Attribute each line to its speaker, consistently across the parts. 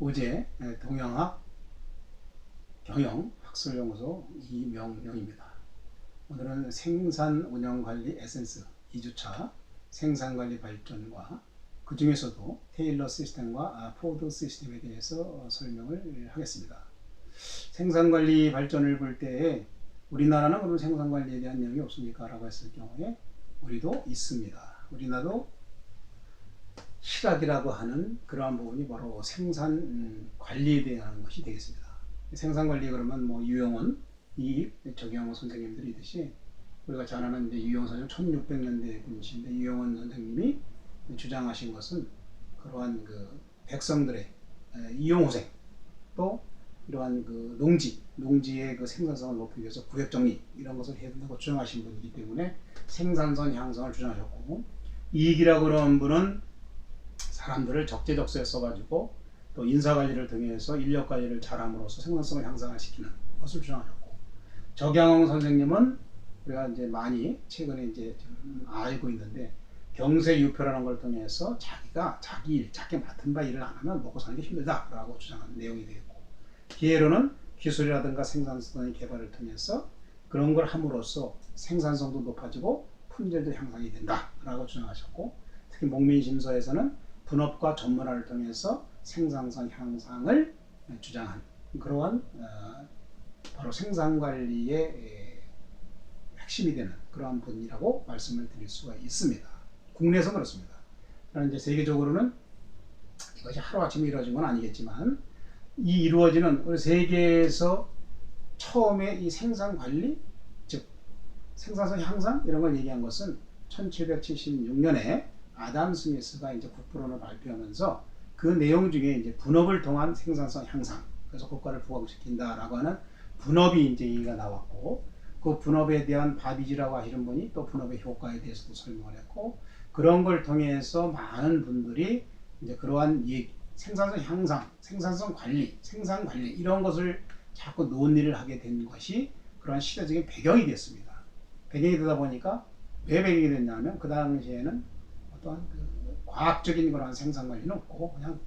Speaker 1: 어제 동영학 경영 학술연구소 이명영입니다. 오늘은 생산운영관리 에센스 2주차 생산관리 발전과 그 중에서도 테일러 시스템과 포드 시스템에 대해서 설명을 하겠습니다. 생산관리 발전을 볼 때에 우리나라는 그럼 생산관리에 대한 내용이 없습니까? 라고 했을 경우에 우리도 있습니다. 우리나라도 실학이라고 하는 그러한 부분이 바로 생산 관리에 대한 것이 되겠습니다. 생산 관리 그러면 뭐 유영원, 이익, 정영원 선생님들이듯이 우리가 잘 아는 이제 유영원 선생님 1600년대 분이신데 유영원 선생님이 주장하신 것은 그러한 그 백성들의 이용호생 또 이러한 그 농지의 그 생산성을 높이기 위해서 구획 정리 이런 것을 해야 된다고 주장하신 분이기 때문에 생산성 향상을 주장하셨고 이익이라고 그러는 분은 사람들을 적재적소에 써가지고 또 인사관리를 통해서 인력관리를 잘함으로써 생산성을 향상을 시키는 것을 주장하셨고 정영원 선생님은 우리가 이제 많이 최근에 이제 좀 알고 있는데 경세유표라는 걸 통해서 자기가 자기 맡은 바 일을 안 하면 먹고 사는 게 힘들다라고 주장하는 내용이 되겠고 기회로는 기술이라든가 생산성 개발을 통해서 그런 걸 함으로써 생산성도 높아지고 품질도 향상이 된다라고 주장하셨고 특히 목민심서에서는 분업과 전문화를 통해서 생산성 향상을 주장한 그러한 바로 생산관리의 핵심이 되는 그러한 분이라고 말씀을 드릴 수가 있습니다. 국내에서 그렇습니다. 그러나 이제 세계적으로는 이것이 하루아침에 이루어진 건 아니겠지만 이 이루어지는 우리 세계에서 처음에 이 생산관리 즉 생산성 향상 이런 걸 얘기한 것은 1776년에 아담 스미스가 이제 국부론을 발표하면서 그 내용 중에 이제 분업을 통한 생산성 향상, 그래서 국가를 부강시킨다라고 하는 분업이 이제 얘기가 나왔고, 그 분업에 대한 바비지라고 하시는 분이 또 분업의 효과에 대해서도 설명을 했고, 그런 걸 통해서 많은 분들이 이제 그러한 생산성 향상, 생산성 관리, 생산 관리 이런 것을 자꾸 논의를 하게 된 것이 그러한 시대적인 배경이 됐습니다. 배경이 되다 보니까 왜 배경이 됐냐면 그 당시에는 어떠한 그 과학적인 그런 생산 관리는 없고 그냥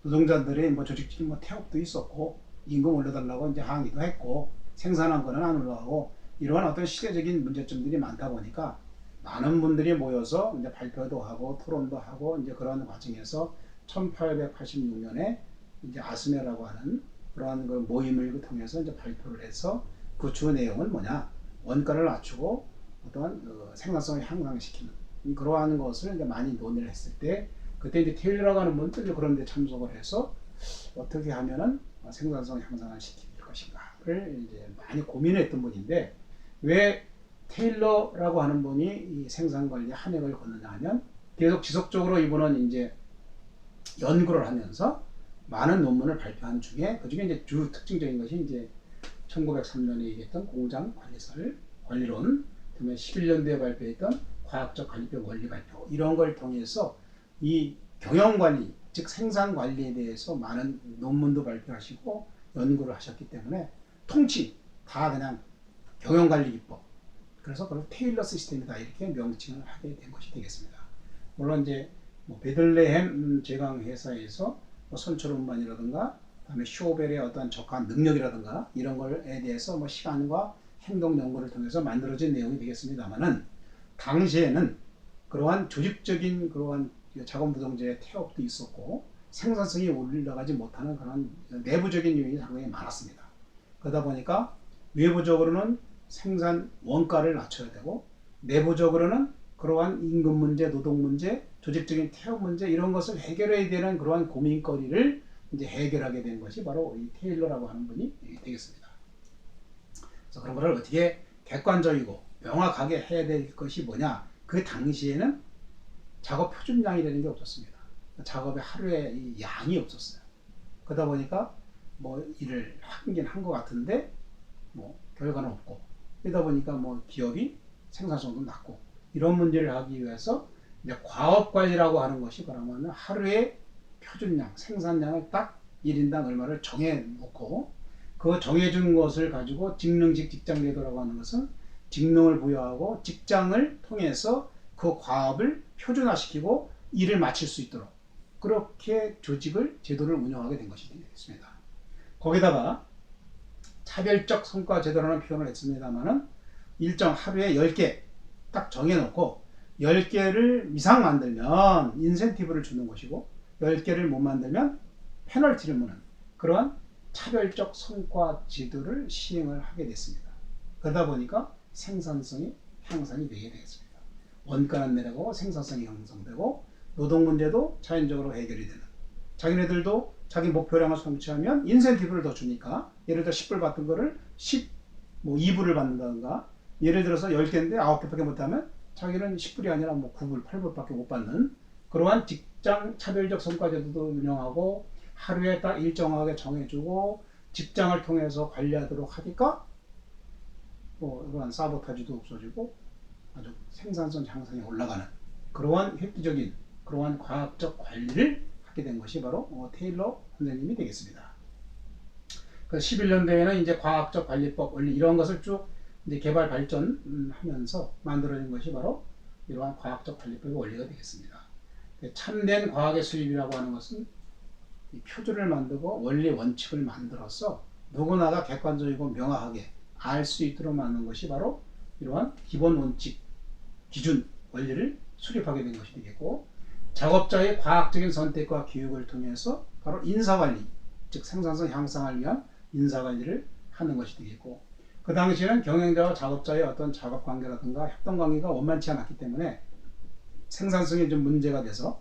Speaker 1: 노동자들의 뭐 조직적인 뭐 태업도 있었고 임금 올려달라고 이제 항의도 했고 생산한 거는 안 올라가고 이러한 어떤 시대적인 문제점들이 많다 보니까 많은 분들이 모여서 이제 발표도 하고 토론도 하고 이제 그런 과정에서 1886년에 이제 아스메라고 하는 그러한 그 모임을 통해서 이제 발표를 해서 그 주 내용은 뭐냐 원가를 낮추고 어떠한 그 생산성을 향상시키는 그러한 것을 이제 많이 논의를 했을 때 그때 이제 테일러라고 하는 분들이 그런 데 참석을 해서 어떻게 하면은 생산성 향상을 시킬 것인가를 이제 많이 고민했던 분인데 왜 테일러라고 하는 분이 이 생산관리 한 획을 걷느냐 하면 계속 지속적으로 이분은 이제 연구를 하면서 많은 논문을 발표한 중에 그 중에 이제 주 특징적인 것이 이제 1903년에 얘기했던 공장 관리론, 그다음에 11년도에 발표했던 과학적 관리법 원리 발표 이런 걸 통해서 이 경영관리 즉 생산관리에 대해서 많은 논문도 발표하시고 연구를 하셨기 때문에 통치 다 그냥 경영관리기법 그래서 그걸 테일러 시스템이다 이렇게 명칭을 하게 된 것이 되겠습니다. 물론 이제 뭐 베들레헴 제강 회사에서 뭐 선출 운반이라든가 그다음에 쇼벨의 어떤 적한 능력이라든가 이런 것에 대해서 뭐 시간과 행동 연구를 통해서 만들어진 내용이 되겠습니다만은 당시에는 그러한 조직적인 그러한 자본부동제의 태업도 있었고 생산성이 올라가지 못하는 그런 내부적인 요인이 상당히 많았습니다. 그러다 보니까 외부적으로는 생산 원가를 낮춰야 되고 내부적으로는 그러한 임금 문제, 노동 문제, 조직적인 태업 문제 이런 것을 해결해야 되는 그러한 고민거리를 이제 해결하게 된 것이 바로 이 테일러라고 하는 분이 되겠습니다. 그래서 그런 것을 어떻게 객관적이고 명확하게 해야 될 것이 뭐냐? 그 당시에는 작업 표준량이라는 게 없었습니다. 작업의 하루에 이 양이 없었어요. 그러다 보니까 뭐 일을 하긴 한 것 같은데 뭐 결과는 없고 그러다 보니까 뭐 기업이 생산성도 낮고 이런 문제를 하기 위해서 이제 과업관리라고 하는 것이 그러면 하루에 표준량, 생산량을 딱 1인당 얼마를 정해놓고 그 정해준 것을 가지고 직능직 직장제도라고 하는 것은 직능을 부여하고 직장을 통해서 그 과업을 표준화시키고 일을 마칠 수 있도록 그렇게 조직을 제도를 운영하게 된 것이 되겠습니다. 거기다가 차별적 성과 제도라는 표현을 했습니다만은 일정 하루에 10개 딱 정해놓고 10개를 이상 만들면 인센티브를 주는 것이고 10개를 못 만들면 페널티를 무는 그러한 차별적 성과 제도를 시행을 하게 됐습니다. 그러다 보니까 생산성이 향상이 되게 되겠습니다. 원가는 내려가고 생산성이 형성되고 노동 문제도 자연적으로 해결이 되는 자기네들도 자기 목표량을 성취하면 인센티브를 더 주니까 예를 들어 10불 받던 거를 2불을 받는다든가 예를 들어서 10개인데 9개밖에 못하면 자기는 10불이 아니라 9불, 8불밖에 못 받는 그러한 직장 차별적 성과제도도 운영하고 하루에 딱 일정하게 정해주고 직장을 통해서 관리하도록 하니까 이러한 사보타지도 없어지고 아주 생산성 향상이 올라가는 그러한 획기적인 그러한 과학적 관리를 하게 된 것이 바로 테일러 선생님이 되겠습니다. 그 11년대에는 이제 과학적 관리법 원리 이런 것을 쭉 이제 개발 발전하면서 만들어진 것이 바로 이러한 과학적 관리법의 원리가 되겠습니다. 참된 과학의 수립이라고 하는 것은 이 표준을 만들고 원리 원칙을 만들어서 누구나가 객관적이고 명확하게 알 수 있도록 만든 것이 바로 이러한 기본 원칙, 기준, 원리를 수립하게 된 것이 되겠고 작업자의 과학적인 선택과 교육을 통해서 바로 인사관리, 즉 생산성 향상을 위한 인사관리를 하는 것이 되겠고 그 당시에는 경영자와 작업자의 어떤 작업관계라든가 협동관계가 원만치 않았기 때문에 생산성이 좀 문제가 돼서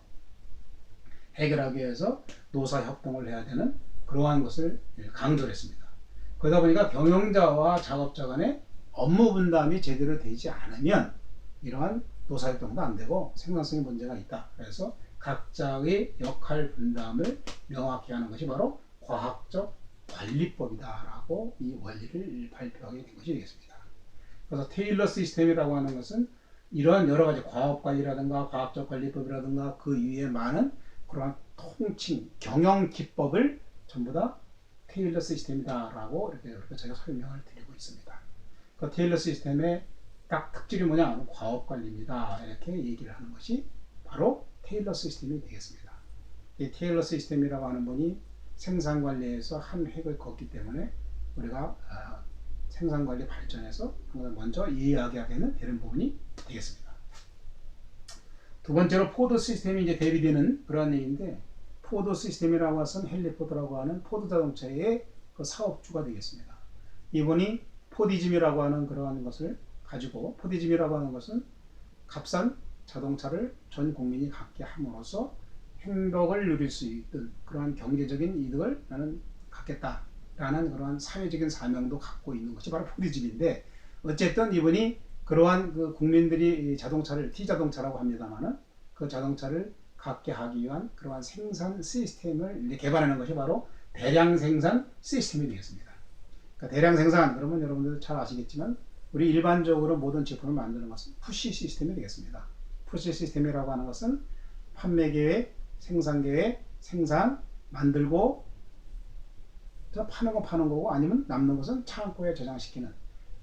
Speaker 1: 해결하기 위해서 노사협동을 해야 되는 그러한 것을 강조를 했습니다. 그러다 보니까 경영자와 작업자 간의 업무 분담이 제대로 되지 않으면 이러한 노사협동도 안 되고 생산성에 문제가 있다. 그래서 각자의 역할 분담을 명확히 하는 것이 바로 과학적 관리법이다라고 이 원리를 발표하게 된 것이 되겠습니다. 그래서 테일러 시스템이라고 하는 것은 이러한 여러 가지 과업 관리라든가 과학적 관리법이라든가 그 이외에 많은 그러한 통칭 경영 기법을 전부 다 테일러 시스템이다라고 이렇게 제가 설명을 드리고 있습니다. 그 테일러 시스템의 딱 특질이 뭐냐 하면 과업 관리입니다. 이렇게 얘기를 하는 것이 바로 테일러 시스템이 되겠습니다. 이 테일러 시스템이라고 하는 분이 생산관리에서 한 획을 걷기 때문에 우리가 생산관리 발전에서 먼저 이야기하게는 되는 부분이 되겠습니다. 두 번째로 포드 시스템이 이제 대비되는 그런 얘기인데 포드 시스템이라고 해서는 헨리 포드라고 하는 포드 자동차의 그 사업주가 되겠습니다. 이분이 포디즘이라고 하는 그러한 것을 가지고 포디즘이라고 하는 것은 값싼 자동차를 전 국민이 갖게 함으로써 행복을 누릴 수 있던 그러한 경제적인 이득을 나는 갖겠다라는 그러한 사회적인 사명도 갖고 있는 것이 바로 포디즘인데 어쨌든 이분이 그러한 그 국민들이 자동차를 T자동차라고 합니다만은 그 자동차를 갖게 하기 위한 그러한 생산 시스템을 개발하는 것이 바로 대량 생산 시스템이 되겠습니다. 그러니까 대량 생산 그러면 여러분들 잘 아시겠지만 우리 일반적으로 모든 제품을 만드는 것은 푸시 시스템이 되겠습니다. 푸시 시스템이라고 하는 것은 판매 계획, 생산 계획, 생산, 만들고 파는 건 파는 거고 아니면 남는 것은 창고에 저장시키는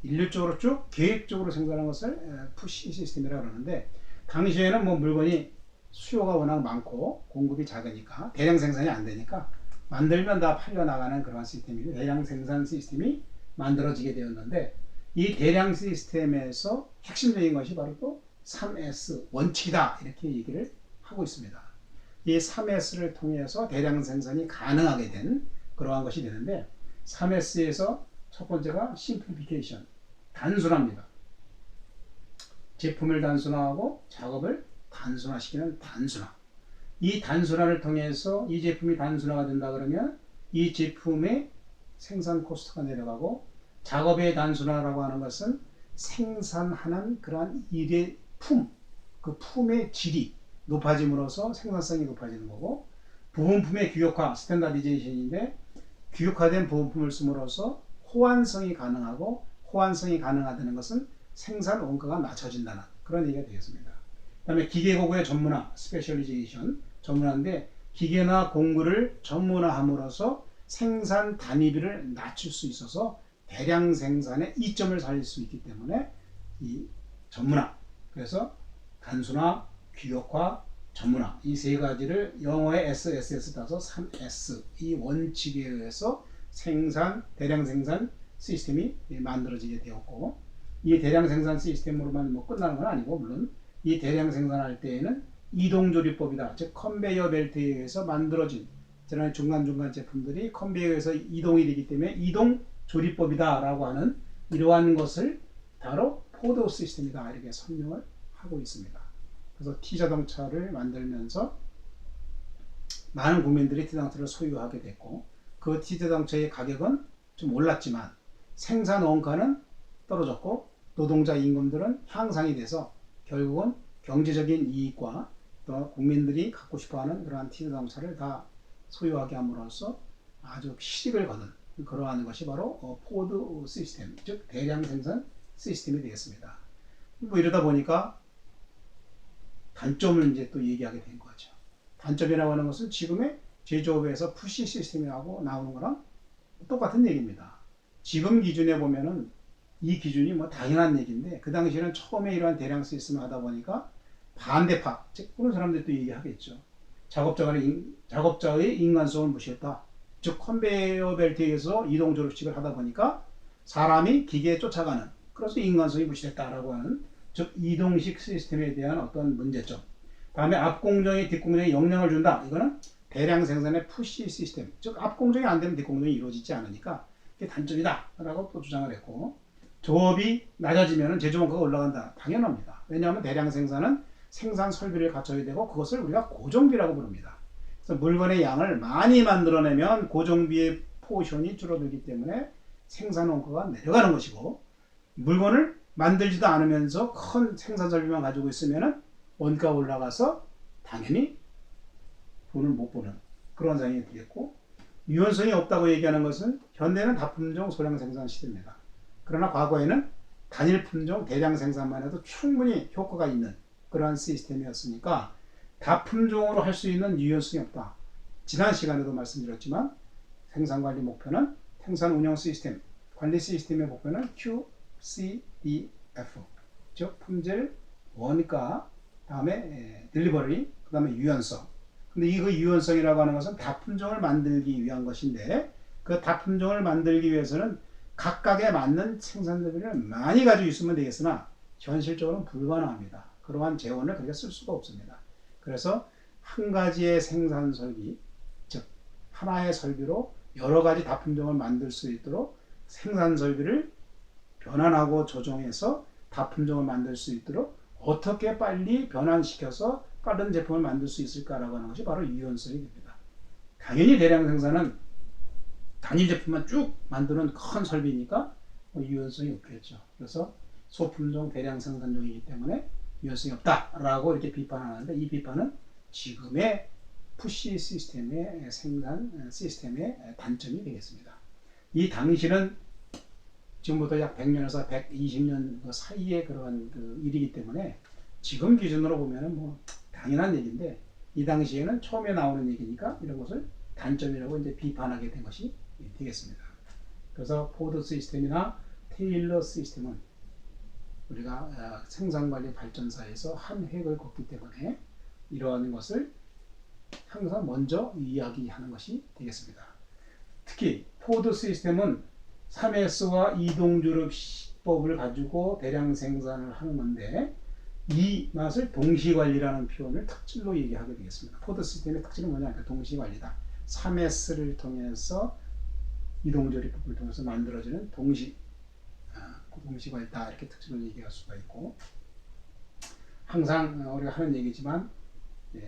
Speaker 1: 일률적으로 쭉 계획적으로 생산하는 것을 푸시 시스템이라고 그러는데 당시에는 물건이 수요가 워낙 많고 공급이 작으니까 대량 생산이 안 되니까 만들면 다 팔려나가는 그런 시스템이 대량 생산 시스템이 만들어지게 되었는데 이 대량 시스템에서 핵심적인 것이 바로 또 3S 원칙이다 이렇게 얘기를 하고 있습니다. 이 3S를 통해서 대량 생산이 가능하게 된 그러한 것이 되는데 3S에서 첫 번째가 심플리피케이션 단순화입니다. 제품을 단순화하고 작업을 단순화시키는 단순화. 이 단순화를 통해서 이 제품이 단순화가 된다 그러면 이 제품의 생산 코스트가 내려가고 작업의 단순화라고 하는 것은 생산하는 그러한 일의 그 품의 질이 높아짐으로써 생산성이 높아지는 거고 부품의 규격화, 스탠다디제이션인데 규격화된 부품을 씀으로써 호환성이 가능하고 호환성이 가능하다는 것은 생산 원가가 낮춰진다는 그런 얘기가 되겠습니다. 그 다음에 기계고구의 전문화, 스페셜리제이션 전문화인데 기계나 공구를 전문화함으로써 생산 단위비를 낮출 수 있어서 대량 생산의 이점을 살릴 수 있기 때문에 이 전문화, 그래서 단순화, 규격화, 전문화 이 세 가지를 영어의 SSS 따서 3S 이 원칙에 의해서 대량 생산 시스템이 만들어지게 되었고 이 대량 생산 시스템으로만 뭐 끝나는 건 아니고 물론 이 대량 생산할 때에는 이동조리법이다. 즉 컨베이어 벨트에 의해서 만들어진 중간중간 제품들이 컨베이어에 의해서 이동이 되기 때문에 이동조리법이다 라고 하는 이러한 것을 바로 포드 시스템이다 이렇게 설명을 하고 있습니다. 그래서 T자동차를 만들면서 많은 국민들이 T자동차를 소유하게 됐고 그 T자동차의 가격은 좀 올랐지만 생산 원가는 떨어졌고 노동자 임금들은 향상이 돼서 결국은 경제적인 이익과 또 국민들이 갖고 싶어하는 그러한 T자동차를 다 소유하게 함으로써 아주 시익을 거둔 그러한 것이 바로 포드 시스템, 즉 대량 생산 시스템이 되겠습니다. 뭐 이러다 보니까 단점을 이제 또 얘기하게 된 거죠. 단점이라고 하는 것은 지금의 제조업에서 푸시 시스템이라고 나오는 거랑 똑같은 얘기입니다. 지금 기준에 보면은 이 기준이 뭐 당연한 얘기인데 그 당시에는 처음에 이러한 대량 시스템을 하다 보니까 반대파, 즉 그런 사람들도 얘기하겠죠. 작업자의 인간성을 무시했다. 즉 컨베이어 벨트에 의해서 이동 조립식을 하다 보니까 사람이 기계에 쫓아가는 그래서 인간성이 무시됐다라고 하는 즉 이동식 시스템에 대한 어떤 문제점. 다음에 앞공정이 뒷공정에 영향을 준다. 이거는 대량 생산의 푸시 시스템. 즉 앞공정이 안 되면 뒷공정이 이루어지지 않으니까 이게 단점이다라고 또 주장을 했고 조업이 낮아지면 제조 원가가 올라간다. 당연합니다. 왜냐하면 대량 생산은 생산 설비를 갖춰야 되고 그것을 우리가 고정비라고 부릅니다. 그래서 물건의 양을 많이 만들어내면 고정비의 포션이 줄어들기 때문에 생산 원가가 내려가는 것이고 물건을 만들지도 않으면서 큰 생산 설비만 가지고 있으면 원가가 올라가서 당연히 돈을 못 버는 그런 상황이 되겠고 유연성이 없다고 얘기하는 것은 현대는 다품종 소량 생산 시대입니다. 그러나 과거에는 단일 품종 대량 생산만 해도 충분히 효과가 있는 그러한 시스템이었으니까 다품종으로 할 수 있는 유연성이 없다. 지난 시간에도 말씀드렸지만 생산관리 목표는 생산 운영 시스템, 관리 시스템의 목표는 QCDF, 즉 품질, 원가, 다음에 딜리버리, 그 다음에 유연성. 근데 이 유연성이라고 하는 것은 다품종을 만들기 위한 것인데 그 다품종을 만들기 위해서는 각각에 맞는 생산자비를 많이 가지고 있으면 되겠으나 현실적으로는 불가능합니다. 그러한 재원을 그렇게 쓸 수가 없습니다. 그래서 한 가지의 생산 설비, 즉 하나의 설비로 여러 가지 다품종을 만들 수 있도록 생산 설비를 변환하고 조정해서 다품종을 만들 수 있도록 어떻게 빨리 변환시켜서 빠른 제품을 만들 수 있을까라고 하는 것이 바로 유연성이 됩니다. 당연히 대량 생산은 단일 제품만 쭉 만드는 큰 설비니까 유연성이 없겠죠. 그래서 소품종 대량 생산종이기 때문에 유연성이 없다라고 이렇게 비판하는데 이 비판은 지금의 푸시 시스템의 생산 시스템의 단점이 되겠습니다. 이 당시는 지금부터 약 100년에서 120년 사이의 그런 일이기 때문에 지금 기준으로 보면은 뭐 당연한 얘기인데 이 당시에는 처음에 나오는 얘기니까 이런 것을 단점이라고 이제 비판하게 된 것이 되겠습니다. 그래서 포드 시스템이나 테일러 시스템은 우리가 생산관리 발전사에서 한 획을 걷기 때문에 이러한 것을 항상 먼저 이야기하는 것이 되겠습니다. 특히 포드 시스템은 3S와 이동조립법을 가지고 대량 생산을 하는 건데 이 맛을 동시관리라는 표현을 특질로 얘기하게 되겠습니다. 포드 시스템의 특징은 뭐냐? 동시관리다. 3S를 통해서 이동조립법을 통해서 만들어지는 동시관리다 이렇게 특징을 얘기할 수가 있고 항상 우리가 하는 얘기지만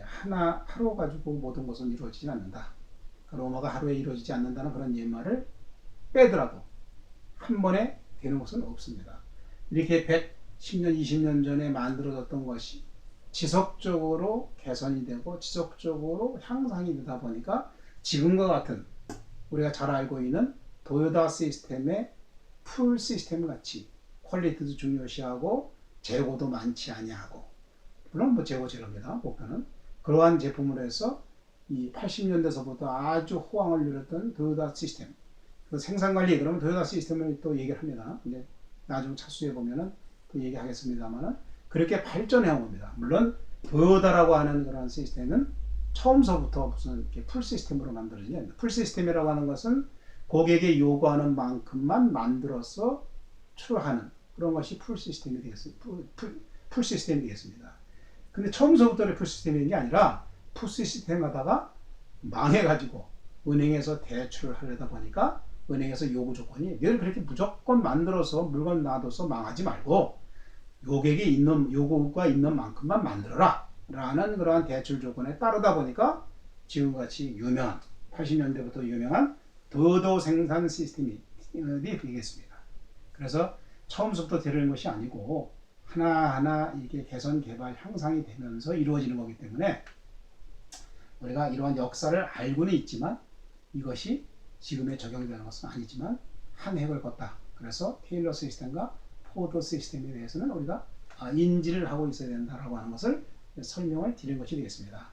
Speaker 1: 하루 가지고 모든 것은 이루어지지 않는다. 로마가 하루에 이루어지지 않는다는 그런 옛말을 빼더라도 한 번에 되는 것은 없습니다. 이렇게 110년, 20년 전에 만들어졌던 것이 지속적으로 개선이 되고 지속적으로 향상이 되다 보니까 지금과 같은 우리가 잘 알고 있는 도요타 시스템의 풀 시스템 같이 퀄리티도 중요시하고 재고도 많지 아니하고 물론 뭐 재고 제로입니다. 목표는 그러한 제품을 해서 이 80년대서부터 아주 호황을 누렸던 도요타 시스템 그 생산관리 그러면 도요타 시스템을 또 얘기를 합니다. 근데 나중 차수에 보면은 또 얘기하겠습니다만은 그렇게 발전해 온 겁니다. 물론 도요다라고 하는 그런 시스템은 처음서부터 무슨 이렇게 풀 시스템으로 만들어지지 않는다. 풀 시스템이라고 하는 것은 고객이 요구하는 만큼만 만들어서 출하는 그런 것이 풀 시스템이 되겠습니다. 풀 시스템이 되겠습니다. 근데 처음서부터 풀 시스템인 게 아니라 풀 시스템 하다가 망해가지고 은행에서 대출을 하려다 보니까 은행에서 요구 조건이 늘 그렇게 무조건 만들어서 물건 놔둬서 망하지 말고 요구가 있는 만큼만 만들어라 라는 그러한 대출 조건에 따르다 보니까 지금같이 유명한 80년대부터 유명한 도도 생산 시스템이 되겠습니다. 그래서 처음부터 되는 것이 아니고 하나하나 이게 개선 개발 향상이 되면서 이루어지는 거기 때문에 우리가 이러한 역사를 알고는 있지만 이것이 지금에 적용되는 것은 아니지만 한 획을 걷다. 그래서 테일러 시스템과 포드 시스템에 대해서는 우리가 인지를 하고 있어야 된다라고 하는 것을 설명을 드린 것이 되겠습니다.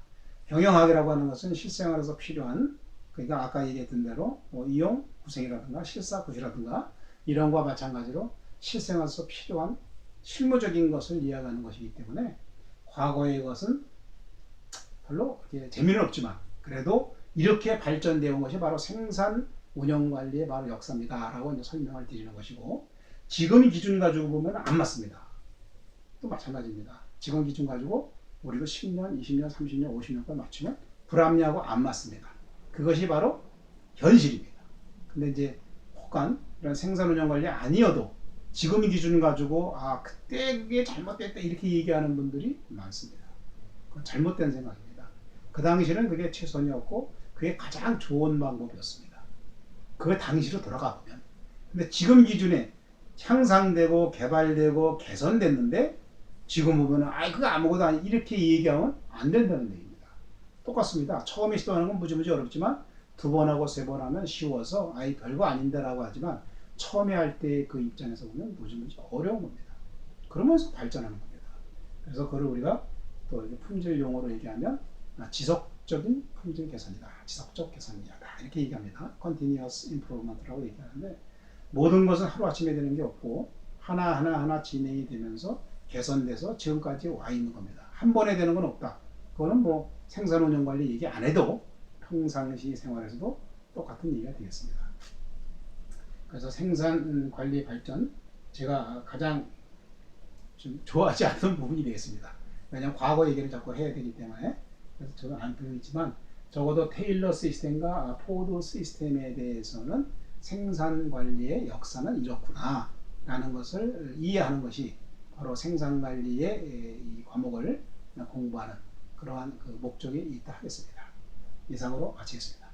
Speaker 1: 경영학이라고 하는 것은 실생활에서 필요한 그러니까 아까 얘기했던 대로 이용 구생이라든가 실사구시라든가 이런 것과 마찬가지로 실생활에서 필요한 실무적인 것을 이해하는 것이기 때문에 과거의 것은 별로 재미는 없지만 그래도 이렇게 발전되어 온 것이 바로 생산 운영관리의 바로 역사입니다 라고 이제 설명을 드리는 것이고 지금 기준 가지고 보면 안 맞습니다. 또 마찬가지입니다. 지금 기준 가지고 우리도 10년, 20년, 30년, 50년까지 맞추면 불합리하고 안 맞습니다. 그것이 바로 현실입니다. 근데 이제 혹한 이런 생산 운영 관리 아니어도 지금 기준 가지고 그때 그게 잘못됐다 이렇게 얘기하는 분들이 많습니다. 그건 잘못된 생각입니다. 그 당시는 그게 최선이었고 그게 가장 좋은 방법이었습니다. 그 당시로 돌아가 보면. 근데 지금 기준에 향상되고 개발되고 개선됐는데 지금 보면은 그거 아무것도 아니 이렇게 얘기하면 안 된다는 얘기입니다. 똑같습니다. 처음에 시도하는 건 무지무지 어렵지만 두 번 하고 세 번 하면 쉬워서 별거 아닌데라고 하지만 처음에 할 때 그 입장에서 보면 무지무지 어려운 겁니다. 그러면서 발전하는 겁니다. 그래서 그걸 우리가 또 품질 용어로 얘기하면 지속적인 품질 개선이다. 지속적 개선이다. 이렇게 얘기합니다. Continuous Improvement라고 얘기하는데 모든 것은 하루아침에 되는 게 없고 하나하나 진행이 되면서 개선돼서 지금까지 와 있는 겁니다. 한 번에 되는 건 없다. 그거는 뭐 생산운영관리 얘기 안 해도 평상시 생활에서도 똑같은 얘기가 되겠습니다. 그래서 생산관리 발전 제가 가장 좀 좋아하지 않는 부분이 되겠습니다. 왜냐하면 과거 얘기를 자꾸 해야 되기 때문에 그래서 저는 안 표현했지만 적어도 테일러 시스템과 포드 시스템에 대해서는 생산관리의 역사는 이렇구나 라는 것을 이해하는 것이 바로 생산관리의 이 과목을 공부하는 그러한 그 목적이 있다 하겠습니다. 이상으로 마치겠습니다.